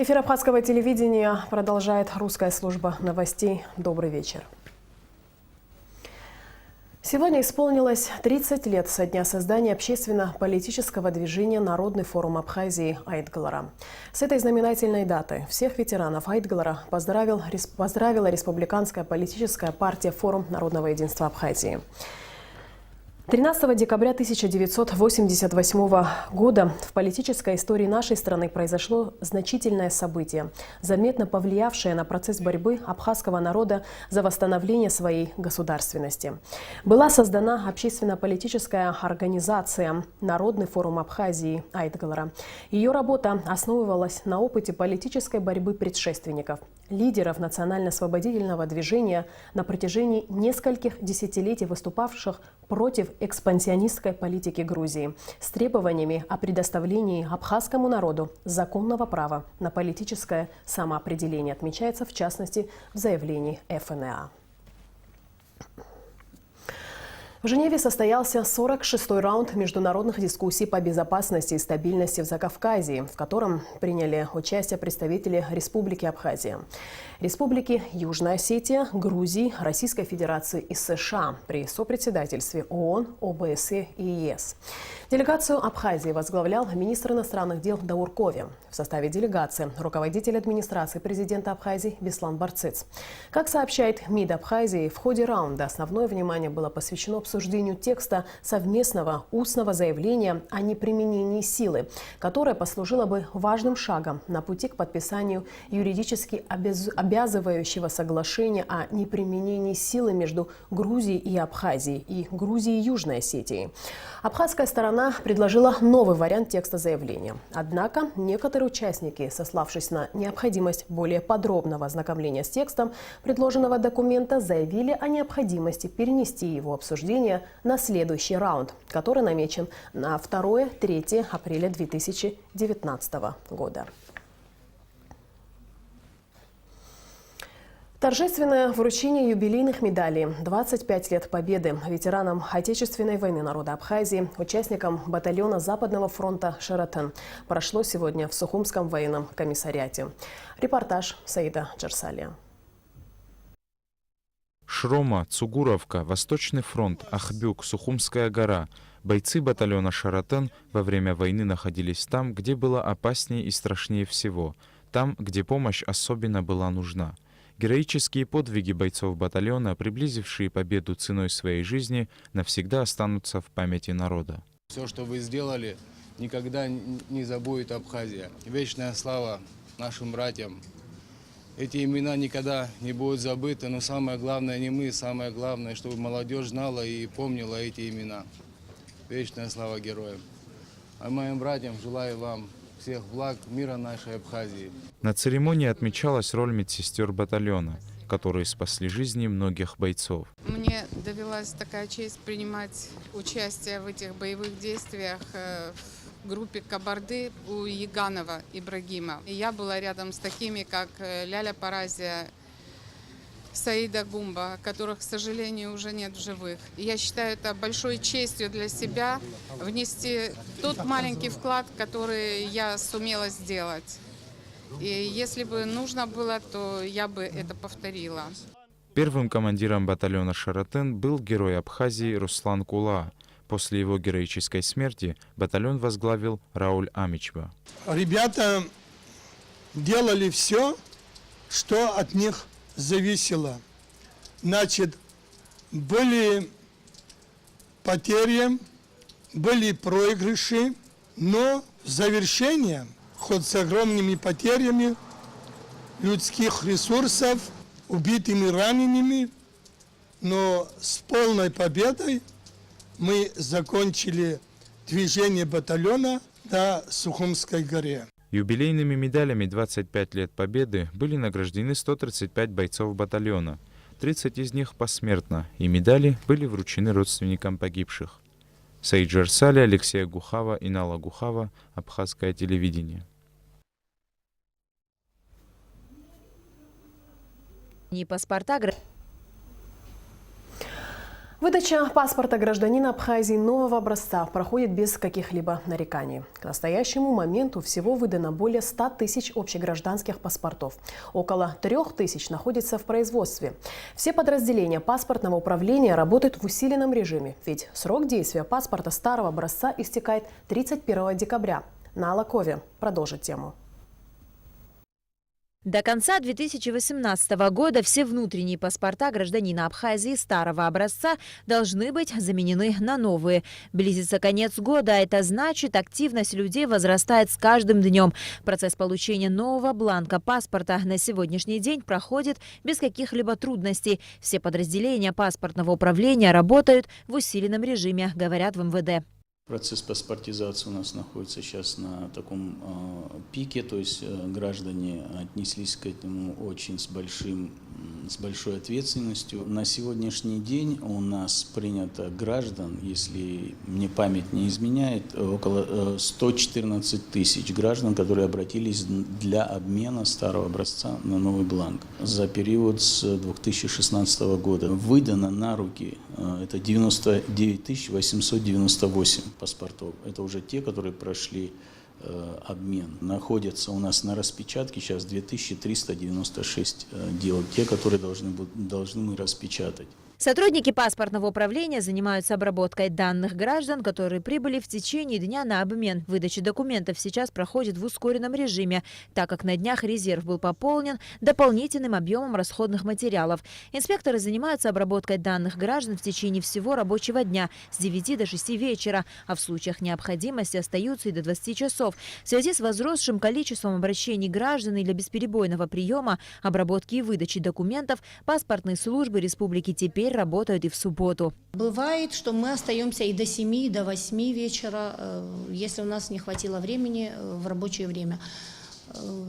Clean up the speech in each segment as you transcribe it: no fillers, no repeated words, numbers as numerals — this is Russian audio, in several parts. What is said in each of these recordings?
Эфир Абхазского телевидения продолжает русская служба новостей. Добрый вечер. Сегодня исполнилось 30 лет со дня создания общественно-политического движения «Народный форум Абхазии» Айтгалара. С этой знаменательной даты всех ветеранов Айтгалара поздравила Республиканская политическая партия «Форум народного единства Абхазии». 13 декабря 1988 года в политической истории нашей страны произошло значительное событие, заметно повлиявшее на процесс борьбы абхазского народа за восстановление своей государственности. Была создана общественно-политическая организация «Народный форум Абхазии» Айтгалара. Ее работа основывалась на опыте политической борьбы предшественников, лидеров национально-освободительного движения на протяжении нескольких десятилетий, выступавших против экспансионистской политики Грузии с требованиями о предоставлении абхазскому народу законного права на политическое самоопределение, отмечается в частности в заявлении ФНА. В Женеве состоялся 46-й раунд международных дискуссий по безопасности и стабильности в Закавказье, в котором приняли участие представители Республики Абхазия, Республики Южная Осетия, Грузии, Российской Федерации и США при сопредседательстве ООН, ОБСЕ и ЕС. Делегацию Абхазии возглавлял министр иностранных дел Даур Кови. В составе делегации руководитель администрации президента Абхазии Беслан Барцыц. Как сообщает МИД Абхазии, в ходе раунда основное внимание было посвящено обсуждению текста совместного устного заявления о неприменении силы, которое послужило бы важным шагом на пути к подписанию юридически обязывающего соглашения о неприменении силы между Грузией и Абхазией и Грузией и Южной Осетией. Абхазская сторона предложила новый вариант текста заявления. Однако некоторые участники, сославшись на необходимость более подробного ознакомления с текстом предложенного документа, заявили о необходимости перенести его обсуждение на следующий раунд, который намечен на 2-3 апреля 2019 года. Торжественное вручение юбилейных медалей «25 лет Победы» ветеранам Отечественной войны народа Абхазии, участникам батальона Западного фронта «Шаратен» прошло сегодня в Сухумском военном комиссариате. Репортаж Саида Джарсалия. Шрома, Цугуровка, Восточный фронт, Ахбюк, Сухумская гора. Бойцы батальона «Шаратен» во время войны находились там, где было опаснее и страшнее всего, там, где помощь особенно была нужна. Героические подвиги бойцов батальона, приблизившие победу ценой своей жизни, навсегда останутся в памяти народа. Все, что вы сделали, никогда не забудет Абхазия. Вечная слава нашим братьям. Эти имена никогда не будут забыты, но самое главное не мы, самое главное, чтобы молодежь знала и помнила эти имена. Вечная слава героям. А моим братьям желаю вам всех благ, мира нашей Абхазии. На церемонии отмечалась роль медсестер батальона, которые спасли жизни многих бойцов. Мне довелась такая честь принимать участие в этих боевых действиях в группе Кабарды у Яганова Ибрагима. И я была рядом с такими, как Ляля Паразия, Саида Гумба, которых, к сожалению, уже нет в живых. И я считаю это большой честью для себя внести тот маленький вклад, который я сумела сделать. И если бы нужно было, то я бы это повторила. Первым командиром батальона «Шаратен» был герой Абхазии Руслан Кула. После его героической смерти батальон возглавил Рауль Амичба. Ребята делали все, что от них зависело. Значит, были потери, были проигрыши, но завершение, хоть с огромными потерями людских ресурсов, убитыми, ранеными, но с полной победой мы закончили движение батальона до Сухумской горе. Юбилейными медалями 25 лет Победы были награждены 135 бойцов батальона, 30 из них посмертно, и медали были вручены родственникам погибших. Саид Джарсали, Алексей Гухава и Нала Гухава, Абхазское телевидение. Не паспорта. Выдача паспорта гражданина Абхазии нового образца проходит без каких-либо нареканий. К настоящему моменту всего выдано более 100 тысяч общегражданских паспортов. Около 3 тысяч находятся в производстве. Все подразделения паспортного управления работают в усиленном режиме, ведь срок действия паспорта старого образца истекает 31 декабря. Нала Кове продолжит тему. До конца 2018 года все внутренние паспорта гражданина Абхазии старого образца должны быть заменены на новые. Близится конец года, а это значит, активность людей возрастает с каждым днем. Процесс получения нового бланка паспорта на сегодняшний день проходит без каких-либо трудностей. Все подразделения паспортного управления работают в усиленном режиме, говорят в МВД. Процесс паспортизации у нас находится сейчас на таком пике, то есть граждане отнеслись к этому очень с большой ответственностью. На сегодняшний день у нас принято граждан, если мне память не изменяет, около 114 тысяч граждан, которые обратились для обмена старого образца на новый бланк. За период с 2016 года выдано на руки это 99 898 паспортов. Это уже те, которые прошли обмен. Находятся у нас на распечатке сейчас 2396 дел, те, которые должны мы распечатать. Сотрудники паспортного управления занимаются обработкой данных граждан, которые прибыли в течение дня на обмен. Выдача документов сейчас проходит в ускоренном режиме, так как на днях резерв был пополнен дополнительным объемом расходных материалов. Инспекторы занимаются обработкой данных граждан в течение всего рабочего дня с 9 до 6 вечера, а в случаях необходимости остаются и до 20 часов. В связи с возросшим количеством обращений граждан и для бесперебойного приема, обработки и выдачи документов паспортные службы республики теперь работают и в субботу. Бывает, что мы остаемся и до 7, и до 8 вечера, если у нас не хватило времени в рабочее время.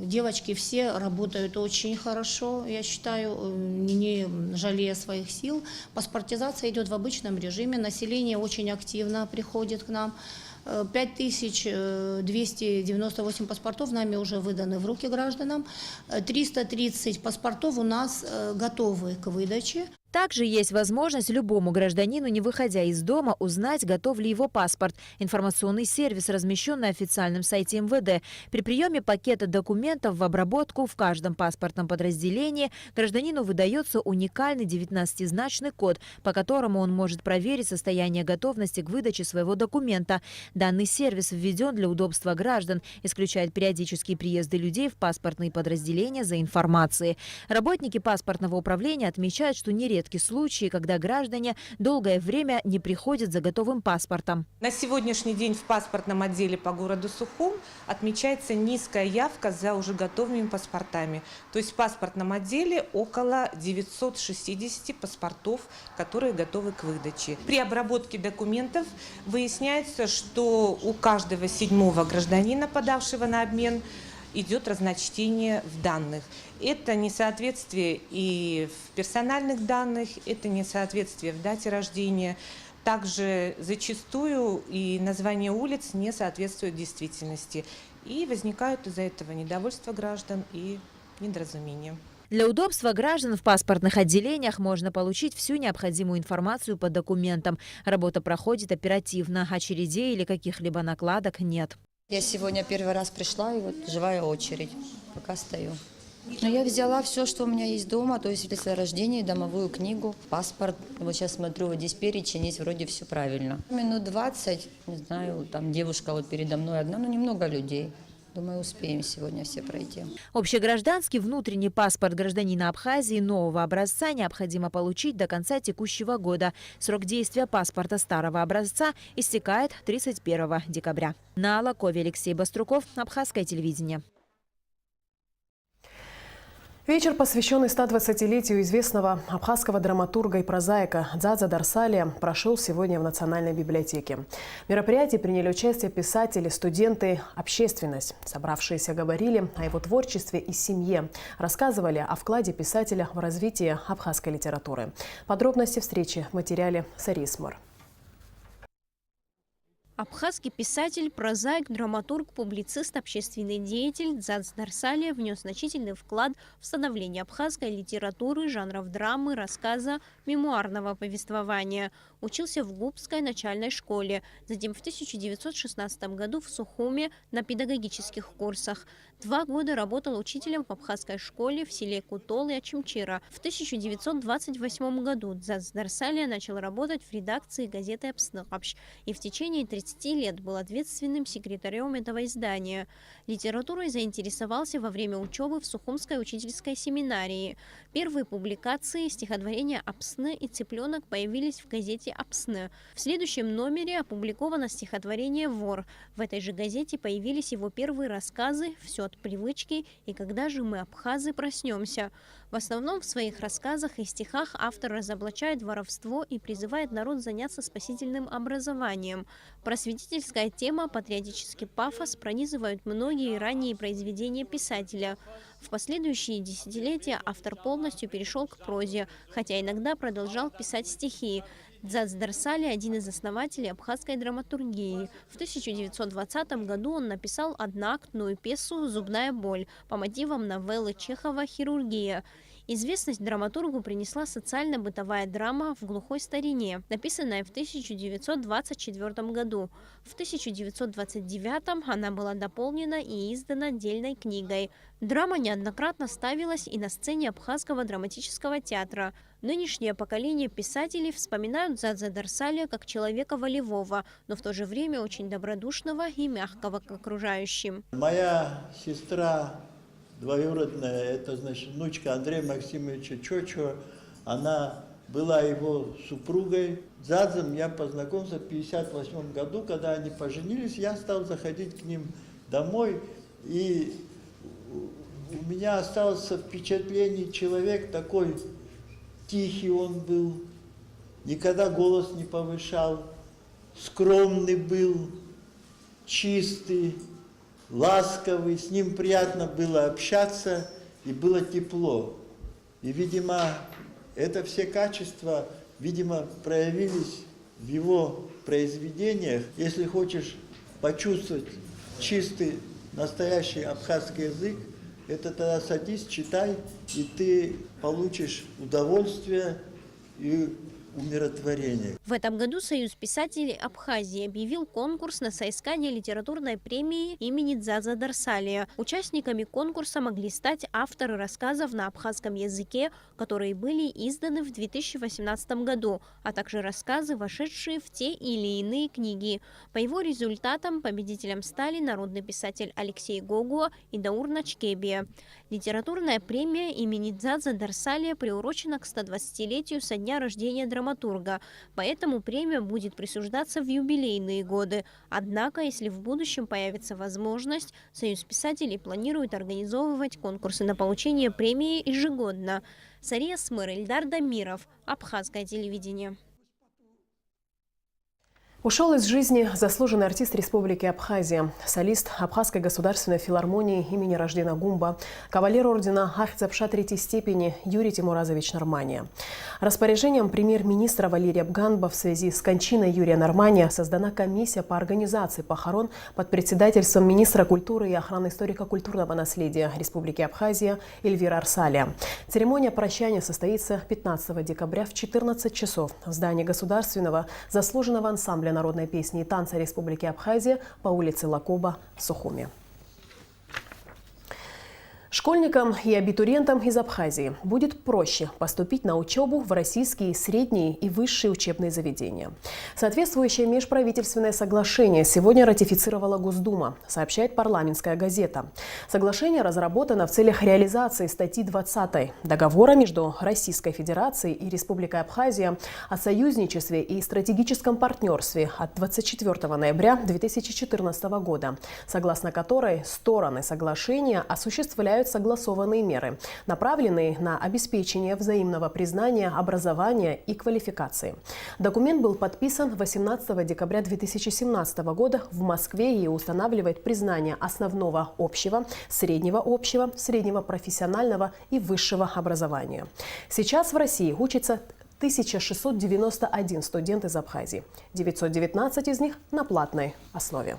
Девочки все работают очень хорошо, я считаю, не жалея своих сил. Паспортизация идет в обычном режиме, население очень активно приходит к нам. 5298 паспортов нами уже выданы в руки гражданам, 330 паспортов у нас готовы к выдаче. Также есть возможность любому гражданину, не выходя из дома, узнать, готов ли его паспорт. Информационный сервис размещен на официальном сайте МВД. При приеме пакета документов в обработку в каждом паспортном подразделении гражданину выдается уникальный 19-значный код, по которому он может проверить состояние готовности к выдаче своего документа. Данный сервис введен для удобства граждан, исключает периодические приезды людей в паспортные подразделения за информацией. Работники паспортного управления отмечают, что нередки случаи, когда граждане долгое время не приходят за готовым паспортом. На сегодняшний день в паспортном отделе по городу Сухум отмечается низкая явка за уже готовыми паспортами. То есть в паспортном отделе около 960 паспортов, которые готовы к выдаче. При обработке документов выясняется, что у каждого 7-го гражданина, подавшего на обмен, идет разночтение в данных. Это несоответствие и в персональных данных, это несоответствие в дате рождения. Также зачастую и название улиц не соответствуют действительности. И возникают из-за этого недовольство граждан и недоразумения. Для удобства граждан в паспортных отделениях можно получить всю необходимую информацию по документам. Работа проходит оперативно, очередей или каких-либо накладок нет. Я сегодня первый раз пришла, и вот живая очередь, пока стою. Но я взяла все, что у меня есть дома, то есть свидетельство о рождении, домовую книгу, паспорт. Вот сейчас смотрю, вот здесь перечень есть, вроде все правильно. Минут 20, не знаю, там девушка вот передо мной одна, но немного людей. Думаю, успеем сегодня все пройти. Общегражданский внутренний паспорт гражданина Абхазии нового образца необходимо получить до конца текущего года. Срок действия паспорта старого образца истекает 31 декабря. Нала Кове, Алексей Баструков, Абхазское телевидение. Вечер, посвященный 120-летию известного абхазского драматурга и прозаика Дзадза Дарсалия, прошел сегодня в Национальной библиотеке. В мероприятии приняли участие писатели, студенты, общественность. Собравшиеся говорили о его творчестве и семье, рассказывали о вкладе писателя в развитие абхазской литературы. Подробности встречи в материале Сарисмар. Абхазский писатель, прозаик, драматург, публицист, общественный деятель Дзадз Дарсалия внес значительный вклад в становление абхазской литературы, жанров драмы, рассказа, мемуарного повествования. Учился в Губской начальной школе, затем в 1916 году в Сухуме на педагогических курсах. 2 года работал учителем в абхазской школе в селе Кутол и Ачимчира. В 1928 году Дзадз Дарсалия начал работать в редакции газеты «Апсныгапщ» и в течение 30 лет был ответственным секретарем этого издания. Литературой заинтересовался во время учебы в Сухумской учительской семинарии. Первые публикации стихотворения «Апсны» и «Цыпленок» появились в газете «Апсны». В следующем номере опубликовано стихотворение «Вор». В этой же газете появились его первые рассказы «Все от привычки» и «Когда же мы, абхазы, проснемся». В основном в своих рассказах и стихах автор разоблачает воровство и призывает народ заняться спасительным образованием. Просветительская тема, патриотический пафос пронизывают многие ранние произведения писателя. В последующие десятилетия автор полностью перешел к прозе, хотя иногда продолжал писать стихи. Дзадз Дарсалия – один из основателей абхазской драматургии. В 1920 году он написал одноактную пьесу «Зубная боль» по мотивам новеллы Чехова «Хирургия». Известность драматургу принесла социально-бытовая драма «В глухой старине», написанная в 1924 году. В 1929 она была дополнена и издана отдельной книгой. Драма неоднократно ставилась и на сцене Абхазского драматического театра. Нынешнее поколение писателей вспоминают Дзадза Дарсалия как человека волевого, но в то же время очень добродушного и мягкого к окружающим. Моя сестра двоюродная, это значит внучка Андрея Максимовича Чочева, она была его супругой. С Дзадзом я познакомился в 1958 году, когда они поженились, я стал заходить к ним домой, и у меня осталось впечатление, человек такой тихий он был, никогда голос не повышал, скромный был, чистый, ласковый, с ним приятно было общаться и было тепло. И, видимо, это все качества, видимо, проявились в его произведениях. Если хочешь почувствовать чистый, настоящий абхазский язык, это тогда садись, читай, и ты получишь удовольствие и умиротворение. В этом году Союз писателей Абхазии объявил конкурс на соискание литературной премии имени Дзадза Дарсалия. Участниками конкурса могли стать авторы рассказов на абхазском языке, которые были изданы в 2018 году, а также рассказы, вошедшие в те или иные книги. По его результатам победителем стали народный писатель Алексей Гогуа и Даур Начкебия. Литературная премия имени Дзадза Дарсалия приурочена к 120-летию со дня рождения драматурга, поэтому премия будет присуждаться в юбилейные годы. Однако, если в будущем появится возможность, Союз писателей планирует организовывать конкурсы на получение премии ежегодно. Сария Смыр, Ильдар Дамиров, Абхазское телевидение. Ушел из жизни заслуженный артист Республики Абхазия, солист Абхазской государственной филармонии имени Раждена Гумба, кавалер ордена Ахтзапша III степени Юрий Тимуразович Нормания. Распоряжением премьер-министра Валерия Бганба в связи с кончиной Юрия Нормания создана комиссия по организации похорон под председательством министра культуры и охраны историко-культурного наследия Республики Абхазия Эльвира Арсалия. Церемония прощания состоится 15 декабря в 14 часов в здании государственного заслуженного ансамбля народной песни и танца Республики Абхазия по улице Лакоба в Сухуме. Школьникам и абитуриентам из Абхазии будет проще поступить на учебу в российские средние и высшие учебные заведения. Соответствующее межправительственное соглашение сегодня ратифицировала Госдума, сообщает парламентская газета. Соглашение разработано в целях реализации статьи 20 договора между Российской Федерацией и Республикой Абхазия о союзничестве и стратегическом партнерстве от 24 ноября 2014 года, согласно которой стороны соглашения осуществляют согласованные меры, направленные на обеспечение взаимного признания образования и квалификации. Документ был подписан 18 декабря 2017 года в Москве и устанавливает признание основного общего, среднего профессионального и высшего образования. Сейчас в России учатся 1691 студент из Абхазии. 919 из них на платной основе.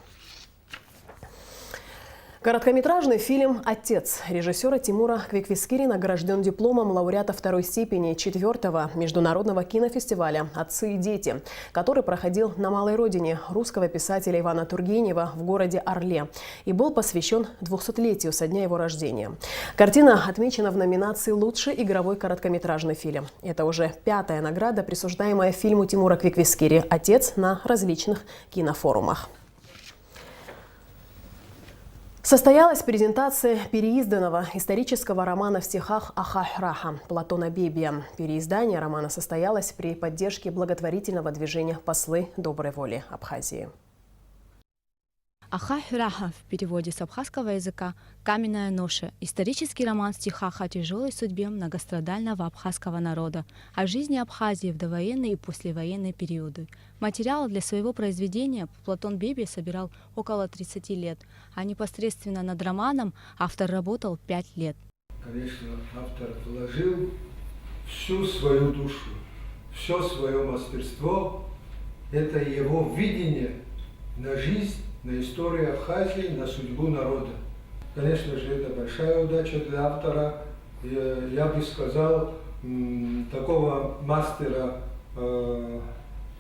Короткометражный фильм «Отец» режиссера Тимура Квиквискири награжден дипломом лауреата второй степени 4-го международного кинофестиваля «Отцы и дети», который проходил на малой родине русского писателя Ивана Тургенева в городе Орле и был посвящен 200-летию со дня его рождения. Картина отмечена в номинации «Лучший игровой короткометражный фильм». Это уже 5-я награда, присуждаемая фильму Тимура Квиквискири «Отец» на различных кинофорумах. Состоялась презентация переизданного исторического романа в стихах Аха-Раха Платона Бебия. Переиздание романа состоялось при поддержке благотворительного движения «Послы доброй воли Абхазии». Аха-Раха в переводе с абхазского языка «Каменная ноша» – исторический роман в стихах о тяжелой судьбе многострадального абхазского народа, о жизни Абхазии в довоенные и послевоенные периоды. Материал для своего произведения Платон Бебий собирал около 30 лет, а непосредственно над романом автор работал 5 лет. Конечно, автор вложил всю свою душу, все свое мастерство. Это его видение на жизнь, на историю Абхазии, на судьбу народа. Конечно же, это большая удача для автора. Я бы сказал, такого мастера,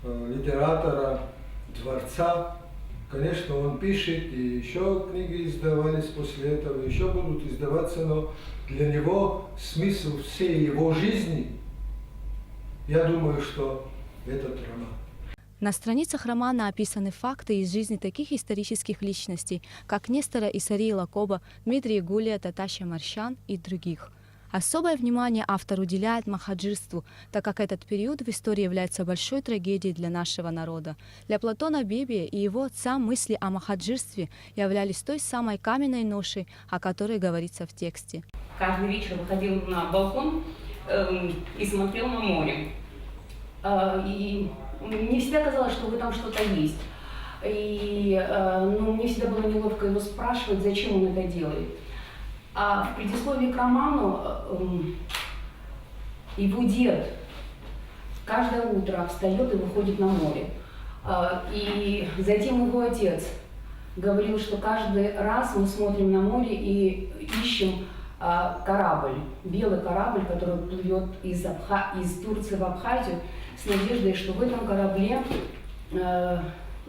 литератора, творца. Конечно, он пишет, и еще книги издавались после этого, еще будут издаваться, но для него смысл всей его жизни, я думаю, что этот роман. На страницах романа описаны факты из жизни таких исторических личностей, как Нестора Исарий Лакоба, Дмитрий Гулия, Татаща Маршан и других. Особое внимание автор уделяет махаджирству, так как этот период в истории является большой трагедией для нашего народа. Для Платона Бебия и его отца мысли о махаджирстве являлись той самой каменной ношей, о которой говорится в тексте. Каждый вечер выходил на балкон и смотрел на море. И мне всегда казалось, что там что-то есть. И мне всегда было неловко его спрашивать, зачем он это делает. А в предисловии к роману его дед каждое утро встает и выходит на море. И затем его отец говорил, что каждый раз мы смотрим на море и ищем корабль, белый корабль, который плывет из Турции в Абхазию, с надеждой, что в этом корабле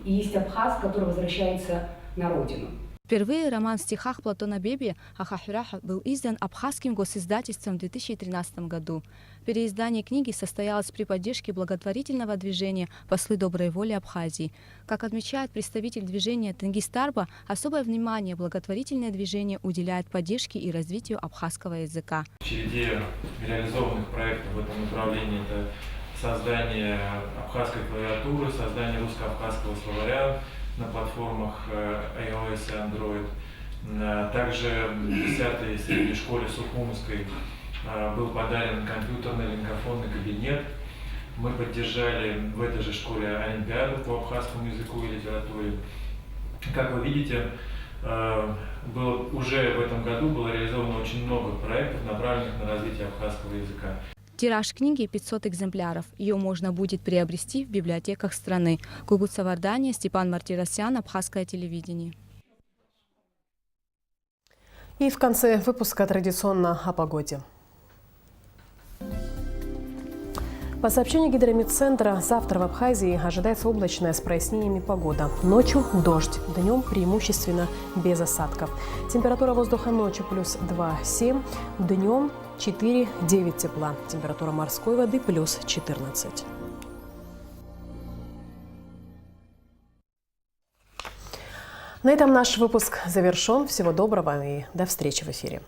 есть абхаз, который возвращается на родину. Впервые роман в стихах Платона Бебия «Аха-Раха» был издан Абхазским госиздательством в 2013 году. Переиздание книги состоялось при поддержке благотворительного движения «Послы доброй воли Абхазии». Как отмечает представитель движения Тенгиз Тарба, особое внимание благотворительное движение уделяет поддержке и развитию абхазского языка. В череде реализованных проектов в этом направлении это создание абхазской клавиатуры, создание русско-абхазского словаря на платформах iOS и Android. Также в 10-й средней школе Сухумской был подарен компьютерный лингофонный кабинет. Мы поддержали в этой же школе олимпиаду по абхазскому языку и литературе. Как вы видите, уже в этом году было реализовано очень много проектов, направленных на развитие абхазского языка. Тираж книги 500 экземпляров. Ее можно будет приобрести в библиотеках страны. Гугут Савардания, Степан Мартиросян, Абхазское телевидение. И в конце выпуска традиционно о погоде. По сообщению Гидрометцентра, завтра в Абхазии ожидается облачная с прояснениями погода. Ночью дождь, днем преимущественно без осадков. Температура воздуха ночью плюс 2,7, днем 4,9 тепла. Температура морской воды плюс 14. На этом наш выпуск завершен. Всего доброго и до встречи в эфире.